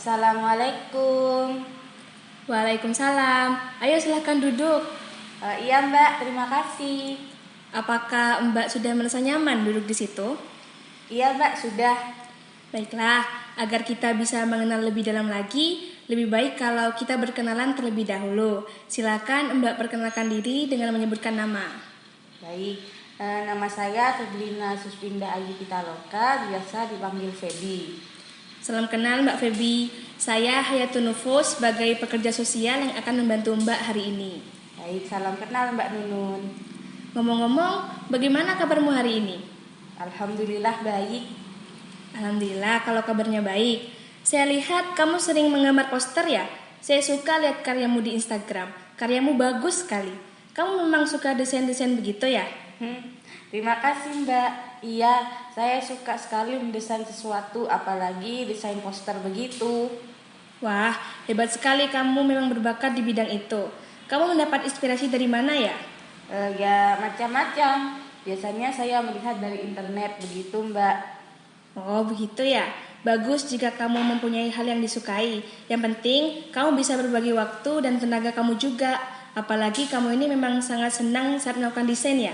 Assalamualaikum. Waalaikumsalam. Ayo silahkan duduk. Iya Mbak, terima kasih. Apakah Mbak sudah merasa nyaman duduk di situ? Iya Mbak, sudah. Baiklah, agar kita bisa mengenal lebih dalam lagi, lebih baik kalau kita berkenalan terlebih dahulu. Silakan Mbak perkenalkan diri dengan menyebutkan nama. Baik, nama saya Feblina Suspinda Ayu Pitaloka, biasa dipanggil Febi. Salam kenal Mbak Febi. Saya Hayatun Nufus sebagai pekerja sosial yang akan membantu Mbak hari ini. Baik, salam kenal Mbak Nunun. Ngomong-ngomong, bagaimana kabarmu hari ini? Alhamdulillah baik. Alhamdulillah kalau kabarnya baik. Saya lihat kamu sering menggambar poster ya? Saya suka lihat karyamu di Instagram. Karyamu bagus sekali. Kamu memang suka desain-desain begitu ya? Terima kasih Mbak. Iya, saya suka sekali mendesain sesuatu, apalagi desain poster begitu. Wah, hebat sekali kamu memang berbakat di bidang itu. Kamu mendapat inspirasi dari mana ya? Ya macam-macam. Biasanya saya melihat dari internet begitu Mbak. Oh, begitu ya. Bagus jika kamu mempunyai hal yang disukai. Yang penting, kamu bisa berbagi waktu dan tenaga kamu juga. Apalagi kamu ini memang sangat senang saat melakukan desain ya?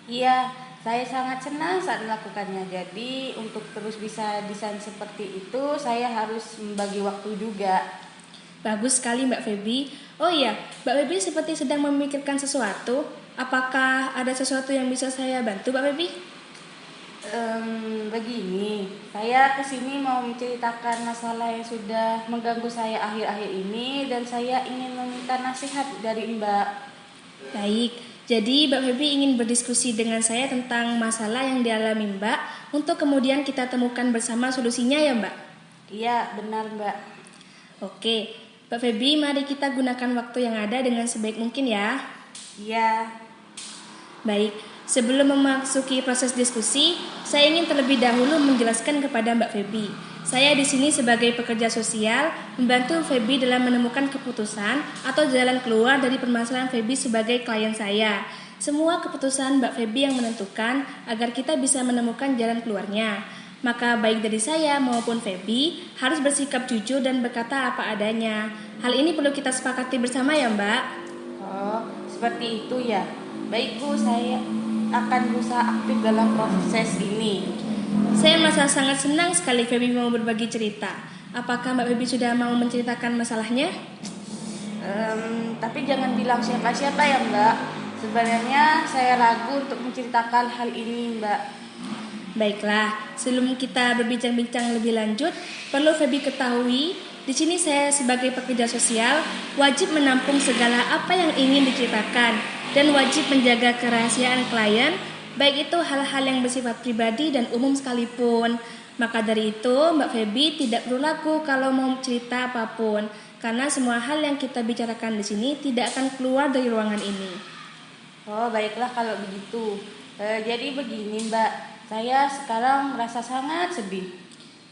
Iya, saya sangat senang saat melakukannya. Jadi untuk terus bisa desain seperti itu, saya harus membagi waktu juga. Bagus sekali Mbak Febi. Oh iya, Mbak Febi seperti sedang memikirkan sesuatu. Apakah ada sesuatu yang bisa saya bantu Mbak Febi? Begini, saya kesini mau menceritakan masalah yang sudah mengganggu saya akhir-akhir ini dan saya ingin meminta nasihat dari Mbak. Baik, jadi Mbak Febi ingin berdiskusi dengan saya tentang masalah yang dialami Mbak untuk kemudian kita temukan bersama solusinya ya Mbak? Iya, benar Mbak. Oke, Mbak Febi mari kita gunakan waktu yang ada dengan sebaik mungkin ya. Iya. Baik, sebelum memasuki proses diskusi, saya ingin terlebih dahulu menjelaskan kepada Mbak Febi. Saya di sini sebagai pekerja sosial membantu Febi dalam menemukan keputusan atau jalan keluar dari permasalahan Febi sebagai klien saya. Semua keputusan Mbak Febi yang menentukan agar kita bisa menemukan jalan keluarnya. Maka baik dari saya maupun Febi harus bersikap jujur dan berkata apa adanya. Hal ini perlu kita sepakati bersama ya Mbak. Oh, seperti itu ya. Baik Bu, saya akan berusaha aktif dalam proses ini. Saya merasa sangat senang sekali Febi mau berbagi cerita. Apakah Mbak Febi sudah mau menceritakan masalahnya? Tapi jangan bilang siapa-siapa ya Mbak. Sebenarnya saya ragu untuk menceritakan hal ini Mbak. Baiklah, sebelum kita berbincang-bincang lebih lanjut, perlu Febi ketahui, di sini saya sebagai pekerja sosial wajib menampung segala apa yang ingin diceritakan dan wajib menjaga kerahasiaan klien, baik itu hal-hal yang bersifat pribadi dan umum sekalipun. Maka dari itu, Mbak Febi tidak perlu ragu kalau mau cerita apapun, karena semua hal yang kita bicarakan di sini tidak akan keluar dari ruangan ini. Oh, baiklah kalau begitu. Jadi begini Mbak, saya sekarang merasa sangat sedih.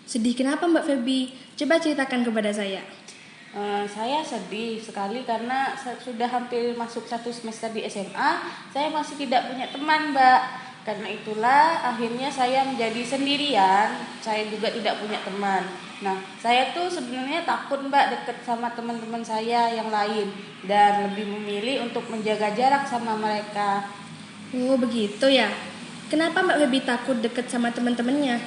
Sedih kenapa Mbak Febi? Coba ceritakan kepada saya. Saya sedih sekali karena sudah hampir masuk 1 semester di SMA, saya masih tidak punya teman Mbak. Karena itulah akhirnya saya menjadi sendirian, saya juga tidak punya teman. Nah, saya tuh sebenarnya takut Mbak deket sama teman-teman saya yang lain dan lebih memilih untuk menjaga jarak sama mereka. Oh begitu ya. Kenapa Mbak Febi takut deket sama teman-temannya?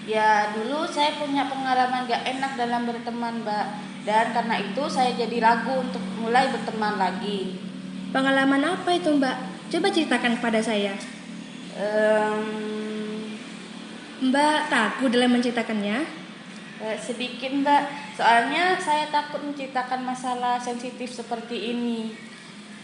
Ya dulu saya punya pengalaman gak enak dalam berteman Mbak. Dan karena itu saya jadi ragu untuk mulai berteman lagi. Pengalaman apa itu Mbak? Coba ceritakan kepada saya. Mbak takut dalam menceritakannya? Sedikit Mbak, soalnya saya takut menceritakan masalah sensitif seperti ini.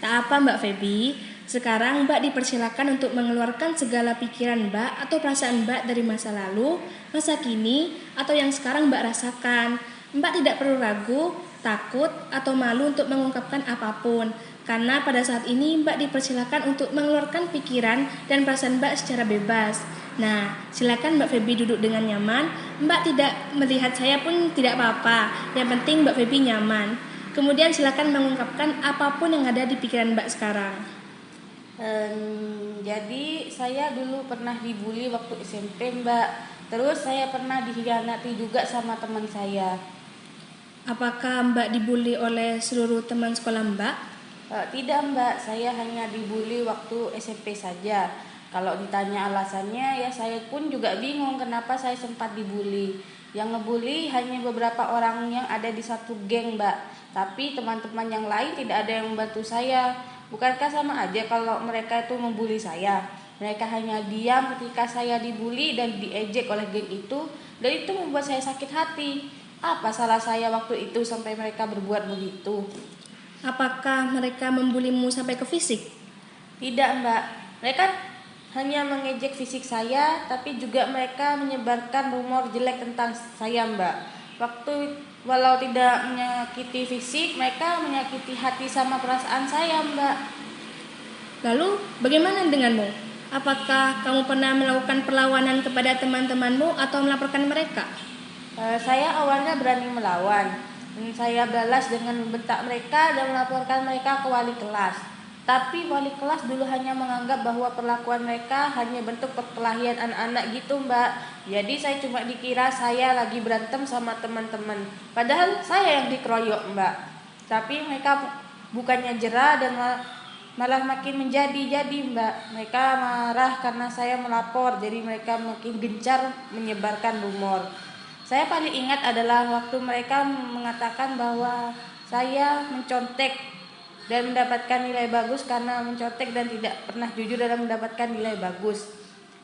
Tak apa Mbak Febi, sekarang Mbak dipersilakan untuk mengeluarkan segala pikiran Mbak atau perasaan Mbak dari masa lalu, masa kini, atau yang sekarang Mbak rasakan. Mbak tidak perlu ragu, takut, atau malu untuk mengungkapkan apapun, karena pada saat ini Mbak dipersilakan untuk mengeluarkan pikiran dan perasaan Mbak secara bebas. Nah, silakan Mbak Febi duduk dengan nyaman. Mbak tidak melihat saya pun tidak apa-apa. Yang penting Mbak Febi nyaman. Kemudian silakan mengungkapkan apapun yang ada di pikiran Mbak sekarang. Jadi saya dulu pernah dibully waktu SMP Mbak. Terus saya pernah dikhianati juga sama teman saya. Apakah Mbak dibully oleh seluruh teman sekolah Mbak? Tidak Mbak, saya hanya dibully waktu SMP saja. Kalau ditanya alasannya ya saya pun juga bingung kenapa saya sempat dibully. Yang ngebully hanya beberapa orang yang ada di satu geng Mbak. Tapi teman-teman yang lain tidak ada yang membantu saya. Bukankah sama aja kalau mereka itu membuli saya? Mereka hanya diam ketika saya dibully dan diejek oleh geng itu. Dan itu membuat saya sakit hati. Apa salah saya waktu itu sampai mereka berbuat begitu? Apakah mereka membulimu sampai ke fisik? Tidak Mbak, mereka hanya mengejek fisik saya, tapi juga mereka menyebarkan rumor jelek tentang saya Mbak. Walau tidak menyakiti fisik, mereka menyakiti hati sama perasaan saya Mbak. Lalu bagaimana denganmu? Apakah kamu pernah melakukan perlawanan kepada teman-temanmu atau melaporkan mereka? Saya awalnya berani melawan. Saya balas dengan membentak mereka dan melaporkan mereka ke wali kelas. Tapi wali kelas dulu hanya menganggap bahwa perlakuan mereka hanya bentuk perkelahian anak-anak gitu Mbak. Jadi saya cuma dikira saya lagi berantem sama teman-teman. Padahal saya yang dikeroyok Mbak. Tapi mereka bukannya jerah dan malah makin menjadi-jadi Mbak. Mereka marah karena saya melapor. Jadi mereka makin gencar menyebarkan rumor. Saya paling ingat adalah waktu mereka mengatakan bahwa saya mencontek dan mendapatkan nilai bagus karena mencontek dan tidak pernah jujur dalam mendapatkan nilai bagus.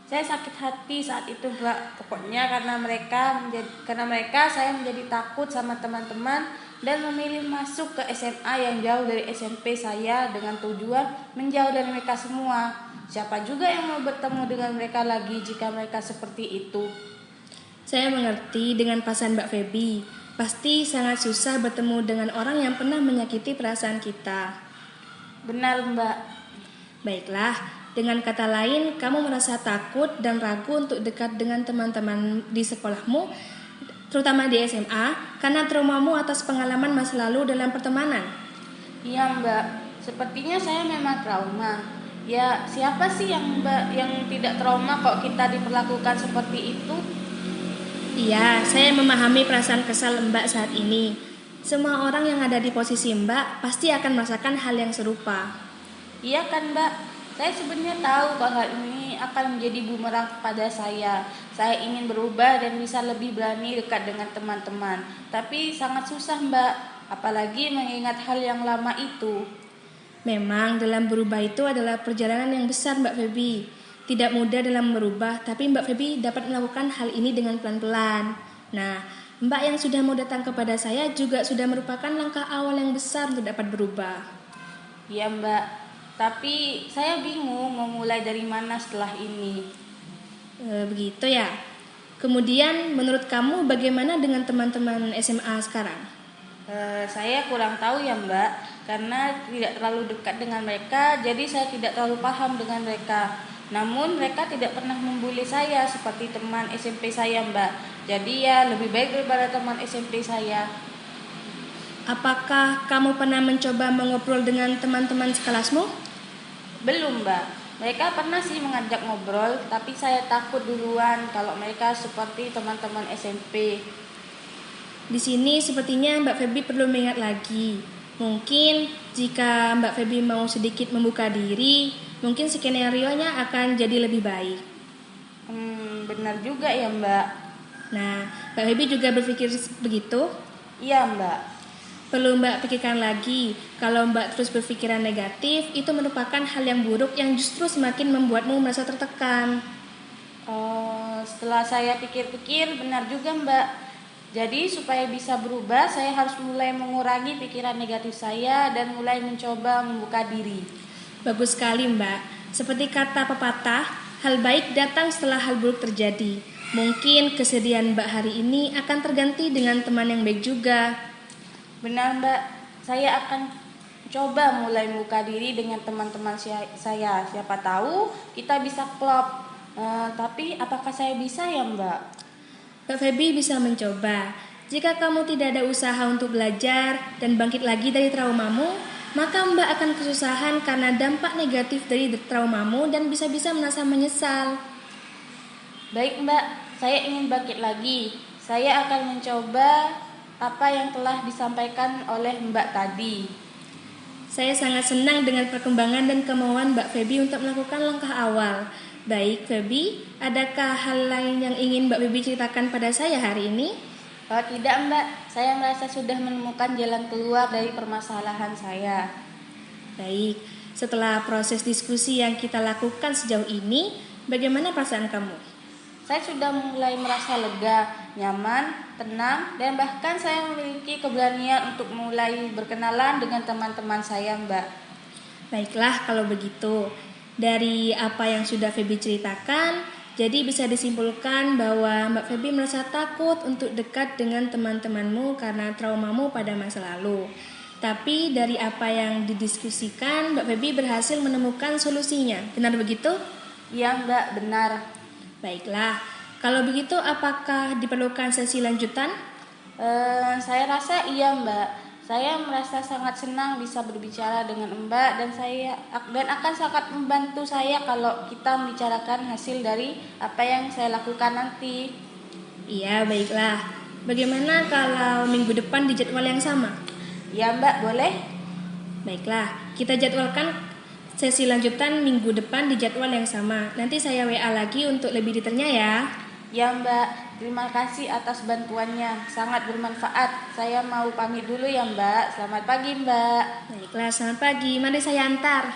Saya sakit hati saat itu Mbak. Pokoknya karena mereka saya menjadi takut sama teman-teman dan memilih masuk ke SMA yang jauh dari SMP saya dengan tujuan menjauh dari mereka semua. Siapa juga yang mau bertemu dengan mereka lagi jika mereka seperti itu? Saya mengerti dengan perasaan Mbak Feby. Pasti sangat susah bertemu dengan orang yang pernah menyakiti perasaan kita. Benar Mbak. Baiklah, dengan kata lain, kamu merasa takut dan ragu untuk dekat dengan teman-teman di sekolahmu, terutama di SMA, karena traumamu atas pengalaman masa lalu dalam pertemanan. Iya Mbak, sepertinya saya memang trauma. Ya siapa sih yang tidak trauma kok kita diperlakukan seperti itu? Iya, saya memahami perasaan kesal Mbak saat ini. Semua orang yang ada di posisi Mbak pasti akan merasakan hal yang serupa. Iya kan Mbak, saya sebenarnya tahu bahwa hal ini akan menjadi bumerang kepada saya. Saya ingin berubah dan bisa lebih berani dekat dengan teman-teman. Tapi sangat susah Mbak, apalagi mengingat hal yang lama itu. Memang dalam berubah itu adalah perjalanan yang besar Mbak Feby. Tidak mudah dalam berubah, tapi Mbak Feby dapat melakukan hal ini dengan pelan-pelan. Nah, Mbak yang sudah mau datang kepada saya juga sudah merupakan langkah awal yang besar untuk dapat berubah. Iya Mbak, tapi saya bingung mau mulai dari mana setelah ini. Begitu ya. Kemudian menurut kamu bagaimana dengan teman-teman SMA sekarang? Saya kurang tahu ya Mbak, karena tidak terlalu dekat dengan mereka, jadi saya tidak terlalu paham dengan mereka. Namun mereka tidak pernah membuli saya seperti teman SMP saya Mbak. Jadi ya lebih baik daripada teman SMP saya. Apakah kamu pernah mencoba mengobrol dengan teman-teman sekelasmu? Belum Mbak. Mereka pernah sih mengajak ngobrol, tapi saya takut duluan kalau mereka seperti teman-teman SMP. Di sini sepertinya Mbak Feby perlu mengingat lagi. Mungkin jika Mbak Feby mau sedikit membuka diri, mungkin skenario-nya akan jadi lebih baik. Benar juga ya Mbak. Nah, Mbak Feby juga berpikir begitu? Iya Mbak. Perlu Mbak pikirkan lagi, kalau Mbak terus berpikiran negatif, itu merupakan hal yang buruk yang justru semakin membuatmu merasa tertekan. Setelah saya pikir-pikir, benar juga Mbak. Jadi supaya bisa berubah, saya harus mulai mengurangi pikiran negatif saya dan mulai mencoba membuka diri. Bagus sekali Mbak. Seperti kata pepatah, hal baik datang setelah hal buruk terjadi. Mungkin kesedihan Mbak hari ini akan terganti dengan teman yang baik juga. Benar Mbak, saya akan coba mulai membuka diri dengan teman-teman saya. Siapa tahu kita bisa klop. Tapi apakah saya bisa ya Mbak? Mbak Feby bisa mencoba. Jika kamu tidak ada usaha untuk belajar dan bangkit lagi dari traumamu, maka Mbak akan kesusahan karena dampak negatif dari traumamu dan bisa-bisa merasa menyesal. Baik Mbak, saya ingin bangkit lagi. Saya akan mencoba apa yang telah disampaikan oleh Mbak tadi. Saya sangat senang dengan perkembangan dan kemauan Mbak Feby untuk melakukan langkah awal. Baik, Feby, adakah hal lain yang ingin Mbak Feby ceritakan pada saya hari ini? Kalau tidak Mbak, saya merasa sudah menemukan jalan keluar dari permasalahan saya. Baik, setelah proses diskusi yang kita lakukan sejauh ini, bagaimana perasaan kamu? Saya sudah mulai merasa lega, nyaman, tenang, dan bahkan saya memiliki keberanian untuk mulai berkenalan dengan teman-teman saya, Mbak. Baiklah, kalau begitu. Dari apa yang sudah Feby ceritakan, jadi bisa disimpulkan bahwa Mbak Feby merasa takut untuk dekat dengan teman-temanmu karena traumamu pada masa lalu. Tapi dari apa yang didiskusikan, Mbak Feby berhasil menemukan solusinya. Benar begitu? Iya, Mbak, benar. Baiklah, kalau begitu apakah diperlukan sesi lanjutan? Saya rasa iya, Mbak. Saya merasa sangat senang bisa berbicara dengan Mbak dan akan sangat membantu saya kalau kita membicarakan hasil dari apa yang saya lakukan nanti. Iya, baiklah. Bagaimana kalau minggu depan di jadwal yang sama? Iya, Mbak, boleh? Baiklah, kita jadwalkan sesi lanjutan minggu depan di jadwal yang sama. Nanti saya WA lagi untuk lebih detailnya ya. Ya Mbak, terima kasih atas bantuannya, sangat bermanfaat. Saya mau pamit dulu ya Mbak, selamat pagi Mbak. Baiklah, selamat pagi. Mari saya antar.